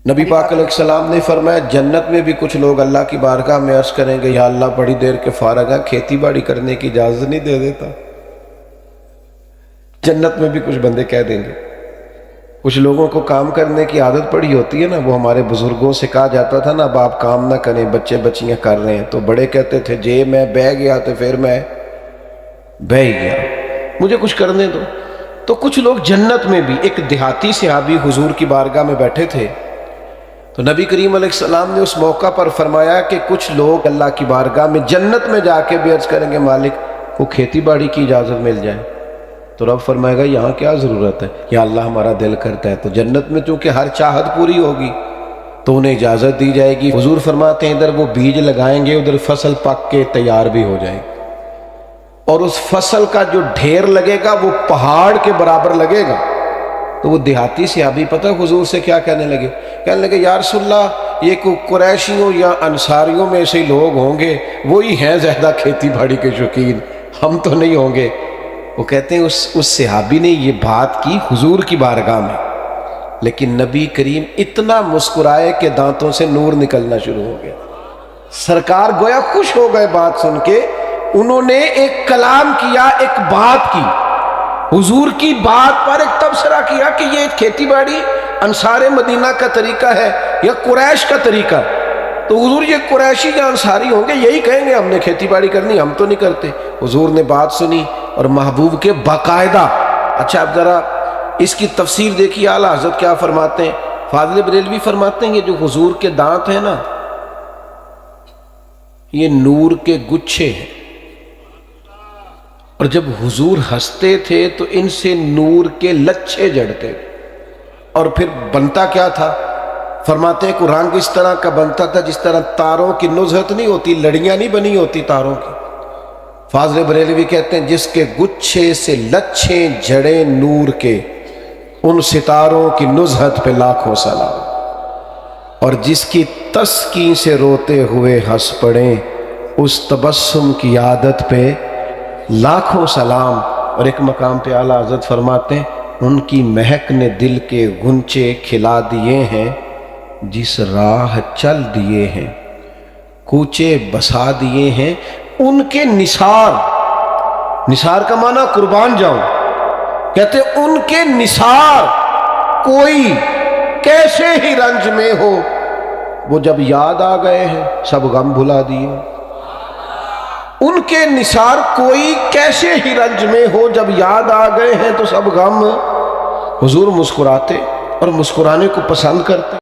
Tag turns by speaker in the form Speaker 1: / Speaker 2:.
Speaker 1: نبی پاک علیہ السلام نے فرمایا جنت میں بھی کچھ لوگ اللہ کی بارگاہ میں عرض کریں گے یا اللہ بڑی دیر کے فارغ ہیں کھیتی باڑی کرنے کی اجازت نہیں دے دیتا۔ جنت میں بھی کچھ بندے کہہ دیں گے۔ کچھ لوگوں کو کام کرنے کی عادت پڑی ہوتی ہے نا، وہ ہمارے بزرگوں سے کہا جاتا تھا نا اب آپ کام نہ کریں، بچے بچیاں کر رہے ہیں، تو بڑے کہتے تھے جے میں بہ گیا تو پھر میں بہ گیا، مجھے کچھ کرنے دو۔ تو کچھ لوگ جنت میں بھی، ایک دیہاتی صحابی حضور کی بارگاہ میں بیٹھے تھے تو نبی کریم علیہ السلام نے اس موقع پر فرمایا کہ کچھ لوگ اللہ کی بارگاہ میں جنت میں جا کے بھی عرض کریں گے مالک کو کھیتی باڑی کی اجازت مل جائے، تو رب فرمائے گا یہاں کیا ضرورت ہے، یا اللہ ہمارا دل کرتا ہے۔ تو جنت میں چونکہ ہر چاہت پوری ہوگی تو انہیں اجازت دی جائے گی۔ حضور فرماتے ہیں ادھر وہ بیج لگائیں گے ادھر فصل پک کے تیار بھی ہو جائے گی، اور اس فصل کا جو ڈھیر لگے گا وہ پہاڑ کے برابر لگے گا۔ تو وہ دیہاتی صحابی پتہ حضور سے کیا کہنے لگے یا رسول اللہ یہ قریشیوں یا انصاریوں میں سے لوگ ہوں گے، وہی ہیں زیادہ کھیتی باڑی کے شوقین، ہم تو نہیں ہوں گے۔ وہ کہتے ہیں اس صحابی نے یہ بات کی حضور کی بارگاہ میں، لیکن نبی کریم اتنا مسکرائے کہ دانتوں سے نور نکلنا شروع ہو گیا۔ سرکار گویا خوش ہو گئے بات سن کے، انہوں نے ایک کلام کیا، ایک بات کی، حضور کی بات پر ایک تبصرہ کیا کہ یہ کھیتی باڑی انصار مدینہ کا طریقہ ہے یا قریش کا طریقہ، تو حضور یہ قریشی یا انصاری ہوں گے یہی کہیں گے ہم نے کھیتی باڑی کرنی، ہم تو نہیں کرتے۔ حضور نے بات سنی اور محبوب کے باقاعدہ، اچھا اب ذرا اس کی تفسیر دیکھیے اعلیٰ حضرت کیا فرماتے ہیں۔ فاضل بریلوی فرماتے ہیں یہ جو حضور کے دانت ہیں نا یہ نور کے گچھے ہیں، اور جب حضور ہنستے تھے تو ان سے نور کے لچھے جڑتے، اور پھر بنتا کیا تھا؟ فرماتے ہیں کہ رنگ اس طرح کا بنتا تھا جس طرح تاروں کی نزہت نہیں ہوتی، لڑیاں نہیں بنی ہوتی تاروں کی۔ فاضل بریلوی کہتے ہیں جس کے گچھے سے لچھے جڑے نور کے، ان ستاروں کی نزہت پہ لاکھوں سلام، اور جس کی تسکین سے روتے ہوئے ہنس پڑیں اس تبسم کی عادت پہ لاکھوں سلام۔ اور ایک مقام پہ اعلیٰ حضرت فرماتے ہیں ان کی مہک نے دل کے گنچے کھلا دیے ہیں، جس راہ چل دیے ہیں کوچے بسا دیے ہیں، ان کے نثار، نثار کا معنی قربان جاؤں، کہتے ان کے نثار کوئی کیسے ہی رنج میں ہو وہ جب یاد آ گئے ہیں سب غم بھلا دیے۔ ان کے نثار کوئی کیسے ہی رنج میں ہو جب یاد آ گئے ہیں تو سب غم۔ حضور مسکراتے اور مسکرانے کو پسند کرتے۔